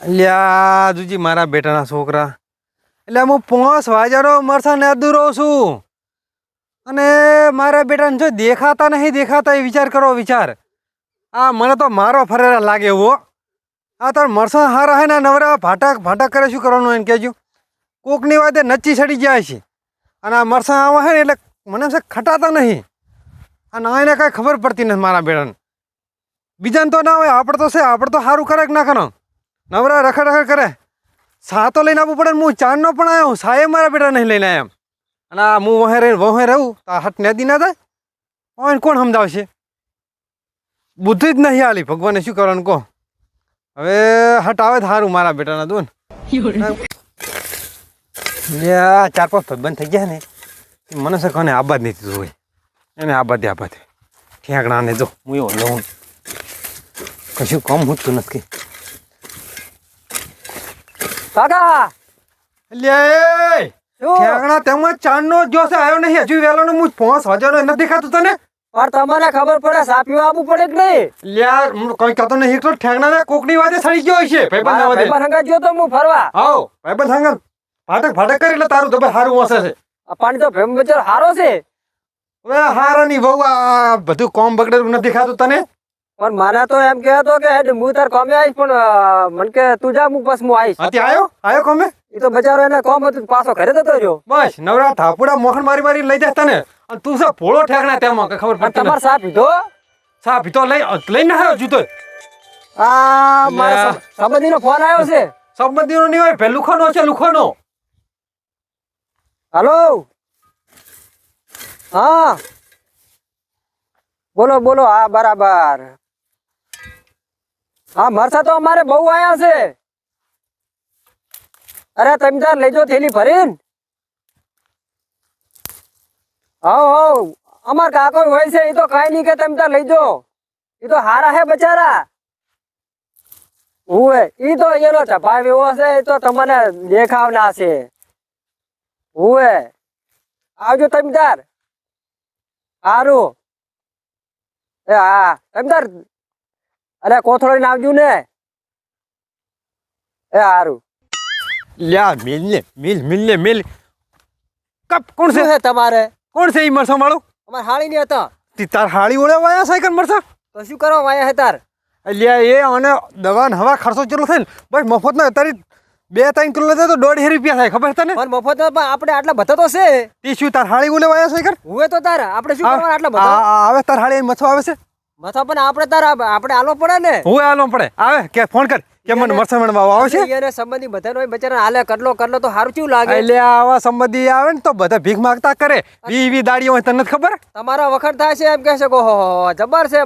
અલ્યા જુજી મારા બેટાના છોકરા એટલે હું 5 વાગ્યાનો મરસાને અદુ રહું છું અને મારા બેટાને જો દેખાતા નહીં દેખાતા એ વિચાર કરો વિચાર આ મને તો મારો ફરેરા લાગે એવો આ તાર મરસા હારા હે ને નવરા ભાટક ભાટક કરે શું કરવાનું એને કહેજો કોકની વાતે નચ્ચી સડી જાય છે અને આ મરસા આવા હે ને એટલે મને એમ છે ખટાતા નહીં અને એને કાંઈ ખબર પડતી નથી મારા બેટાને બીજાને તો ના હોય આપણે તો છે આપણે તો સારું કરે કે ના કરો નવરા રખડ રખડ કરે સા તો લઈને આવવું પડે ને હું ચાંદનો પણ આવ્યો સાએ મારા બેટા નહીં લઈને આવ્યા એમ અને આ હું વહે રહું તો હટ નદી ના થાય એને કોણ સમજાવશે બુદ્ધિ જ નહીં આલી ભગવાને શું કરવાનું કહો હવે હટ આવે સારું મારા બેટાના દો ને 4-5 બંધ થઈ ગયા ને મને છે કોને આબાદ નહીં દીધું હોય એને આબાદ ઠેકણાને જો હું એવો લઉં કશું કમ હોતું નથી કાકા ઠેકણા તેમાં ચાંદનો જોશે આવ્યો નહીં હજુ વેલાનો હું 5 વાગ્યાનો નથી દેખાતું તને પણ તમને ખબર પડે સાપીઓ આપવું પડે કે નહીં લ્યા કોઈ કહેતો નહીં એકલો ઠેકણા કોકની વાતે સડી ગયો છે ભાઈબંધ વાતે ભાઈબંધ જો તો હું ફરવા આવ ભાઈબંધ સંગત ભાટક કરી એટલે તારું તો સારું હશે છે પાણી તો ભેમ બચાર હારો છે હવે હારાની બહુ આ બધું કોમ બગડેલું નથી દેખાતું તને પણ મને તો એમ કહેતો કે હું તાર કોમે આવીશ પણ મને કે તું જા હું બસ હું આવીશ આયો કોમે એ તો બચારો એને કોમ હતું પાછો ઘરે જતો રહ્યો બસ નવરા થાપુડા મોહન મારી લઈ જાય તને અને તું છે ભોળો ઠેકણા તેમાં ખબર પડતી તમારે સા પીધો લઈને આવ્યો જૂતો આ મારા સંબંધીનો ફોન આવ્યો છે સંબંધીનો નહીં હોય ભાઈ લુખાનો છે લુખાનો હાલો હા બોલો હા બરાબર હા મરસા તો અમારે બહુ આયા છે અરે તમે તાર લેજો થેલી ભરીને હવ અમાર કાકો હોય છે એ તો કઈ નહીં કે તમે તાર લેજો એ તો હારા હે બચારા હુએ ઈ તો એનો ચપાવ એવો છે એ તો તમને દેખાવના છે હુએ આવજો તમે તાર હારું એ હા તમે તાર અરે કોથળીને આવજો ને એ હારું લ્યા મિલ કપ કોણ છે તમારે કોણ છે ઈ મરસા વાળું અમાર હાળી ની હતા તાર હાળી ઓળે વાયા સાયકલ મરસા તો શું કરવા વાયા હે તાર લ્યા એ અને દવા હવા ખર્ચો ચેટલો થાય ને બસ મફત ના તારી 2-3 કિલો લેતો તો 1.5 રૂપિયા થાય ખબર તને પણ મફત આપણે આટલા બધા તો છે તી શું તાર હાળી ઓલે વાયા સાયકલ હુએ તો તાર આપણે શું કરવા આટલા બધા આવે તાર હાળી મથો આવે છે મથો પણ આપણે તાર આપણે આલો પડે ને હુએ આલો પડે આવે કે ફોન કર કે મને મરસા મણવા આવે છે એને સંબંધી બધાનો બચારા હાલે કરલો તો હારું કેવું લાગે એટલે આવા સંબંધી આવે ને તો બધા ભીખ માંગતા કરે વી દાડીઓ હોય તને ખબર તમારા વખત થાય છે એમ કહે છે કો જબર છે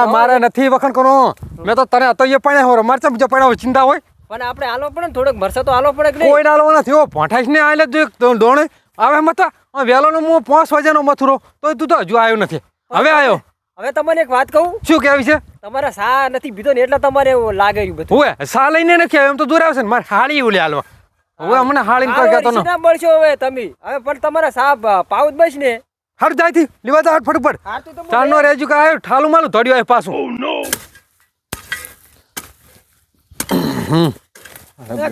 મારે નથી વખત કરો મેં તો તને તો એ પણ હો મારચા બીજો પણ ચિંતા હોય પણ આપણે આલો પડે ને થોડોક મરસા તો આલો પડે કે નહીં કોઈ આલો નથી હો ભોંઠાઈશ ને આલે જો દોણે આવે મત વેલોનો હું 5 વાગ્યાનો મથુરો તો તું તો હજુ આવ્યો નથી હવે આવ્યો હવે તમને એક વાત કહું શું કહેવી છે તમારા સા નથી પીધો ને એટલે તમારે એવું લાગે બધું હોય સા લઈને નથી આવ્યો એમ તો દૂર આવશે ને મારે હાળી ઉલે હાલવા હવે હમણે હાળી કોઈ કહેતો ન મળશો હવે તમે હવે પણ તમારા સા પાઉત બસ ને હટ જાયથી લીવા જા હટ ફટફટ ચારનો રેજુ કા આવ્યો ઠાલું માલું ધોડ્યો આવ્યો પાછું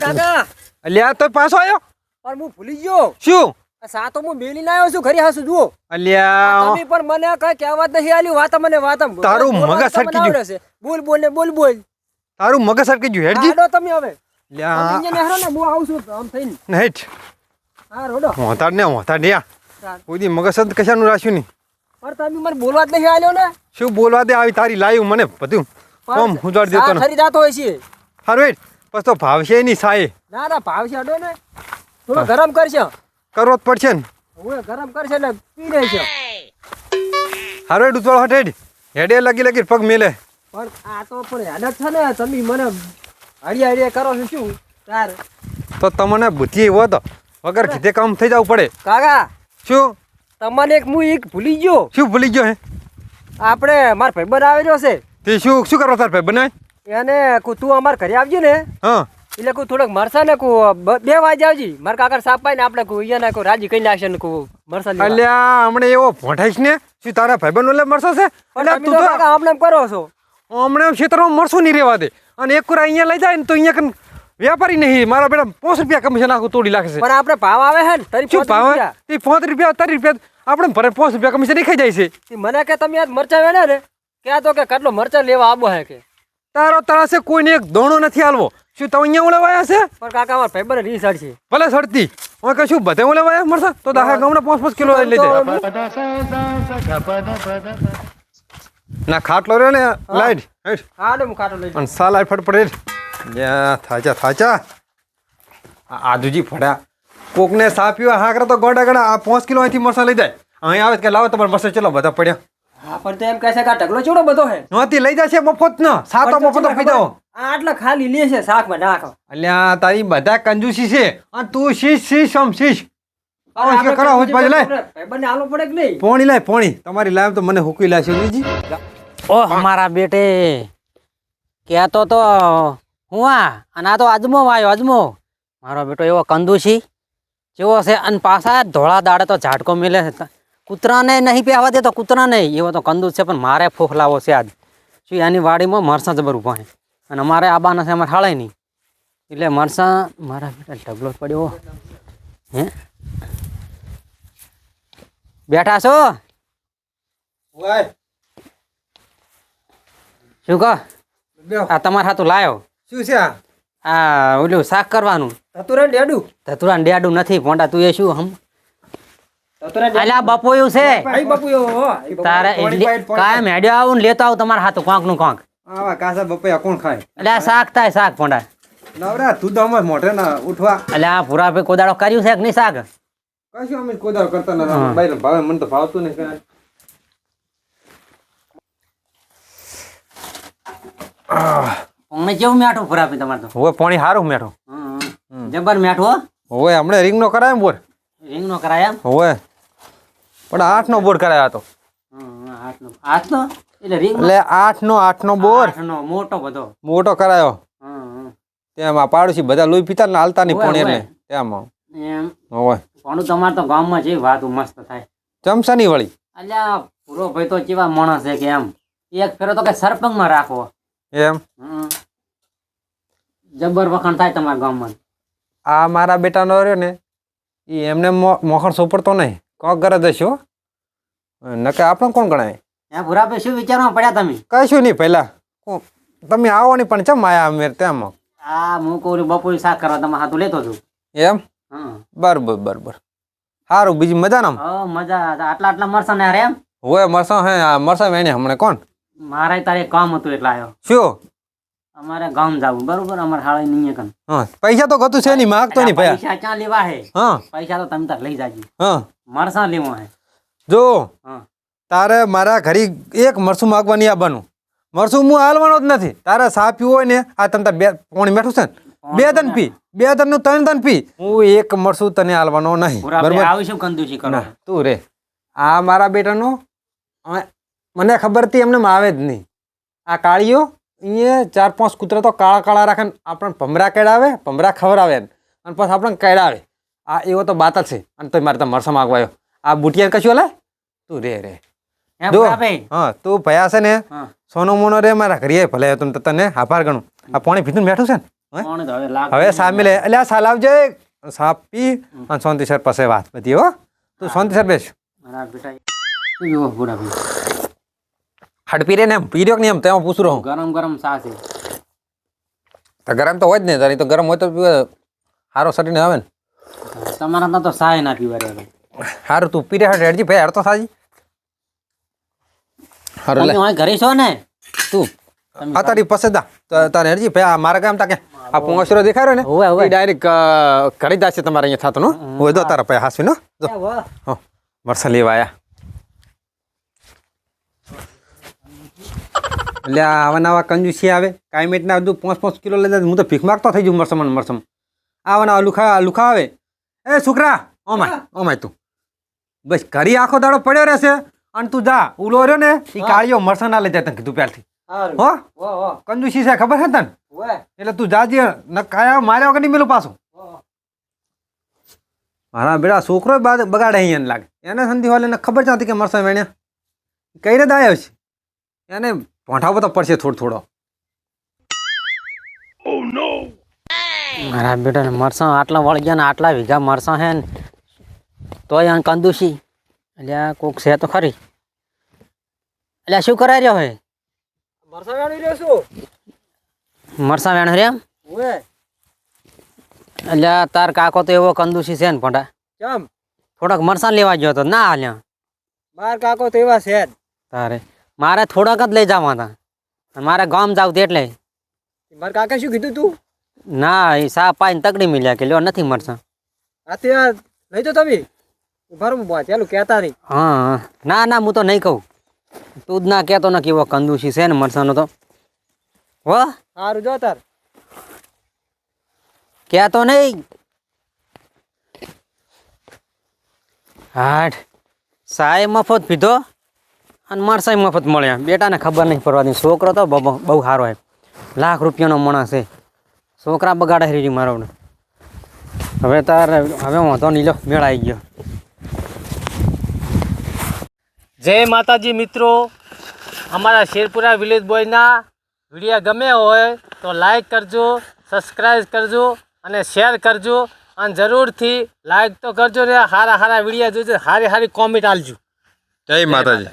કાકા અલ્યા તો પાછો આવ્યો પણ હું ભૂલી ગયો શું સા તો હું મેલીને આવ્યો છું ખરી હાસુ જુઓ અલ્યા તમે પણ મને કઈ કહેવત નહીં આલ્યું વાત મને વાત તારું મગજ સટકી ગયું બોલ તારું મગજ સટકી ગયું હેડજી આડો તમે હવે લ્યા અહીંયા નેહરો ને હું આવું છું આમ થઈને નેટ હા રોડો હોતાડ ને કોઈ મગજ સદ કશાનું રાખ્યું નહીં પણ તમે મને બોલવા જ નહીં આલ્યો ને શું બોલવા દે આવી તારી લાયું મને બધું કોમ હુજાડ દેતો ને ખરી જાતો હોય છે હારું વેટ બસ તો ભાવશે નહીં સાય ના ભાવશે અડો ને થોડો ગરમ કરશે કરવો જ પડશે ને હું ગરમ કરશે ને પી લે છે હારું વેટ ઉતવાળ હટ હેડે લગી પગ મેલે પણ આ તો પણ હેડક છે ને તમે મને હળિયા કરો છો શું તાર તો તમને બુદ્ધિ એવો તો વગર કીધે કામ થઈ જવું પડે કાકા શું તમને એક હું એક ભૂલી ગયો શું ભૂલી ગયો હે આપણે માર ભાઈબંધ આવેલો છે તે શું કરવા તાર ભાઈ બનાય એને તું અમાર ઘરે આવજે ને હા એટલે કોઈ થોડોક મરસા ને 2 વાગે આવજી મારા કાકા સાપ પાઈ ને આપણે કોઈ અહીંયા કોઈ રાજી કઈ નાખશે ને કોઈ મરસા અલ્યા હમણે એવો ભોંઠાઈશ ને શું તારા ભાઈબંધ ઓલે મરસો છે એટલે તું તો આમને કરો છો હમણે ક્ષેત્રમાં મરસો નહીં રહેવા દે અને એક કુરા અહીંયા લઈ જાય ને તો અહીંયા વેપારી નહીં મારા બેટા 5 રૂપિયા કમિશન આખું તોડી નાખે છે પણ આપણે ભાવ આવે છે ને તરી શું ભાવ તે 5 રૂપિયા 30 રૂપિયા આપણે ભરે 5 રૂપિયા કમિશન ખાઈ જાય છે મને કે તમે આજ મરચા વેણ્યા ને ક્યાં તો કે કેટલો મરચા લેવા આવો હે કે તારો તળાસે કોઈને એક દોણો નથી હાલવો શું તમે અહીંયા ઉલેવાયા છે પણ કાકા અમાર ભાઈબંધ રીસડ છે ભલે સડતી હું કશું બધે ઉલેવાયા મરસા તો દાખલા ગામના 5-5 કિલો લઈ જાય ના ખાટલો રે ને લાઈટ હા ને હું કાટો લઈ અને સાલા ફટફડે યા થાચા આદુજી ફળ્યા કોકને સાપ્યો હાકરા તો ગોડા ગડા આ 5 કિલો અહીંથી મરસા લઈ જાય અહીં આવે કે લાવો તમારે મરસા ચલો બધા પડ્યા હા પણ તો એમ કહે છે કે આ ઢગલો ચેવડો બધો હે નોતી લઈ જશે મફત ન સાતો મફત પી જાઓ આટલા ખાલી લે છે શાકમાં નાખો અલ્યા તારી બધા કંજૂસી છે અને તું શીશ આવો કે કરો હોજ બાજુ લાય ભાઈબંધને આલો પડે કે નહીં પોણી લાય પોણી તમારી લાવ તો મને હુકી લાશે જીજી ઓ હમારા બેટે કહેતો તો હું અને આ તો અજમો આવ્યો અજમો મારો બેટો એવો કંદુશી જેવો છે અને પાછા ધોળા દાડે તો ઝાટકો મિલે છે કૂતરાને નહીં પહેવા દે તો કૂતરા નહીં એવો તો કંદુસ છે પણ મારે ફોફલાવો છે આજ શું એની વાડીમાં મરસાં જબર ઉભા છે અને અમારે આબાના છે અમારે હાળાય નહીં એટલે મરસાં મારા બેટા ઢગલો જ પડ્યો હે બેઠા છો ઓય શું કહો બેહો આ તમારા હાથું લાયો શું છે આ ઓલું શાક કરવાનું ધતુરા ડેડું ધતુરા ડેડું નથી પોંડા તું એ શું હમ ધતુરા અલ્યા બપોયું છે ભાઈ બાપુ તારે કાયમ હેડ્યો આવું ને લેતો આવું તમારા હાથું કોંક નું કોંક આવા કાસા બપૈયા કોણ ખાય એટલે શાક થાય શાક પોંડા નવરા તું તો અમે મોઢે ના ઉઠવા એટલે આ પૂરા ભાઈ કોદાળો કર્યું છે કે નહીં શાક કશું અમે કોદાળ કરતા ના બાઈર ભાવે મને તો ભાવતું નહીં પોણે કેવું મેઠું પૂરા ભાઈ તમારે તો હવે પાણી સારું મેઠો જબર મેઠું હો હવે હમણે રીંગનો કરાય બોર રીંગ નો કરાય એમ હવે પણ 8 નો બોર કરાયો હતો હાથ નો એટલે રીંગ એટલે 8 નો બોર નો મોટો બધો મોટો કરાયો હમ, તેમાં પાડોશી બધા લોહી પીતા ને હાલતા નહીં હોય, પોણી હોય. એટલે તેમાં એમ હોય પણ તમારે તો ગામમાં જે વાત મસ્ત થાય ચમસાની વળી અલ્યા પૂરો ભાઈ તો કેવા માણસ છે કે એમ એક ફેરો તો કે સરપંચમાં રાખો એમ હમ. જબર વખાણ થાય તમારા ગામમાં આ મારા બેટાનો રહ્યો ને એ એમને મોખણ સોપડતો નહીં કોક ગરજ હશે હો નકે આપણે કોણ ગણાય ત્યાં પૂરા ભાઈ શું વિચારવા પડ્યા તમે કશું નહીં પહેલા તમે આવો નહીં પણ ચમ આયા અમે તેમાં આ હું કહું બપોરે શાક કરવા તમારા હાથું લેતો છું એમ બરોબર સારું બીજી મજા નામ મજા આટલા મરસા ને એમ હોય મરસા હે મરસા વેણે હમણે કોણ મારે તારે કામ હતું એટલે આવ્યો શું અમારે ગામ જવું બરોબર અમારે હાળે નહીં કન હા પૈસા તો ગતું છે નહીં માગતો નહીં ભયા પૈસા ક્યાં લેવા હે હા પૈસા તો તમે તાર લઈ જાજો હા મરસા લેવો હે જો હા તારે મારા ઘરે એક મરસું માગવાની આવવાનું મરસું હું હાલવાનો જ નથી તારે સા પીવું હોય ને આ તમે તાર બે પોણી બેઠું છે ને 2 દન પી 2 દન નું 3 દન પી હું એક મરસું તને હાલવાનો નહીં બરોબર આવીશું કંદુજી કરો ના તું રે આ મારા બેટાનો મને ખબર હતી એમને આવે જ નહીં આ કાળીઓ અહીંયા 4-5 કૂતરા તો કાળા રાખે ને આપણને ભમરા કેળાવે ભમરા ખવડાવે અને પછી આપણને કેળાવે આ એવો તો બાત જ છે અને તો મારે તો મરસા માગવાયો આ બુટિયા કશું હલે તું રે હે જો પૂરા ભાઈ હા તું ભયા છે ને હા સોનો મોનો રે મારા ઘરે ભલે તમે તને આભાર ગણું આ પાણી પીધું બેઠું છે ને કોણ તો હવે લાગ હવે સામે લે એટલે આ સાલ આવજે સાપ પી અને શાંતિસર પાસે વાત બધી હો તું શાંતિસર બેસ મારા બેટા શું જોવો પૂરા ભાઈ હાડ પી રે ને એમ પી રહ્યો કે નહીં એમ તેમાં પૂછું રહું ગરમ ગરમ સા છે તો ગરમ તો હોય જ ને તારી તો ગરમ હોય તો સારો સટીને આવે ને તમારા તો સાય ના પીવા રે સારું તું પી રહ્યા હેડજી ભાઈ હાર તો સાજી સારું લે તમે અહીં ઘરે છો ને તું આ તારી પસંદ તારે હેડજી ભાઈ આ મારા ગામ તાકે આ પોંગસરો દેખાડ્યો ને હોવે, હોવે. એ ડાયરેક્ટ ઘડી દાશે તમારે અહીંયા થતું નો હોય દો તારા ભાઈ હાસવી નો જો હો મરસા લેવા આયા એટલે આવા નવા કંજુસી આવે કાયમેટ ના બધું 5-5 કિલો લઈ જાય હું તો ભીખ માગતો થઈ જઉં મરસમ આવા નવા લુખા આવે એ છોકરા ઓમાય તું બસ ઘરી આખો દાડો પડ્યો રહેશે અને તું જા ઉલો રહ્યો ને એ કાળીઓ મરસા ના લઈ જાય તને કીધું પહેલથી હો કંજુસી છે ખબર છે તને એટલે તું જાજે ન કાયા માર્યા વગર નહીં મેલું પાછું મારા બેડા છોકરો બગાડે અહીંયા લાગે એને સંધિ વાલે ખબર જ નથી કે મરસા વેણ્યા કઈ રીતે આવ્યો છે એને ભોંઠાવો તો પડશે થોડો મારા બેટાને મરસાં આટલા વળી ગયા ને આટલા વીઘા મરસાં હે ને તોય આને કંદુશી એટલે આ કોક છે તો ખરી. એટલે શું કરાય રહ્યો હે? મરસા વેણી રહ્યો છું. મરસાં વેણ રે એમ? ઓએ એટલે આ તાર કાકો તો એવો કંદુશી છે ને ભોંડા, કેમ થોડાક મરસાં લેવા ગયો તો ના હાલ્યા. માર કાકો તો એવા છે જ. તારે મારે થોડાક જ લઈ જવા હતા અને મારે ગામ જાવ એટલે મારા કાકા શું કીધું તું? ના એ સા પાઈને તકડી મિલ્યા કે લ્યો નથી મરસાં. આ તે નહીં તો તમે ઉભા રહો ચાલુ કહેતા નહીં. હા ના ના હું તો નહીં કહું, તું જ ના કહેતો ને કે એવો કંદુશી છે ને મરસાંનો તો હો સારું જો તાર. કહેતો નહીં. હાટ સાય મફત પીધો અને મરસાઈ મફત મળ્યા. બેટાને ખબર નહીં પડવાની. છોકરો તો બહુ સારો હે, લાખ રૂપિયાનો માણસ છે. છોકરા બગાડે રહી મારો. હવે તારે હવે વાંધો નહીં, લો મેળ આવી ગયો. જય માતાજી મિત્રો, અમારા શેરપુરા વિલેજ બોયના વિડીયો ગમે હોય તો લાઈક કરજો, સબસ્ક્રાઈબ કરજો અને શેર કરજો અને જરૂરથી લાઈક તો કરજો ને સારા સારા વિડીયો જોજો, સારી સારી કોમેન્ટ આલજો. જય માતાજી.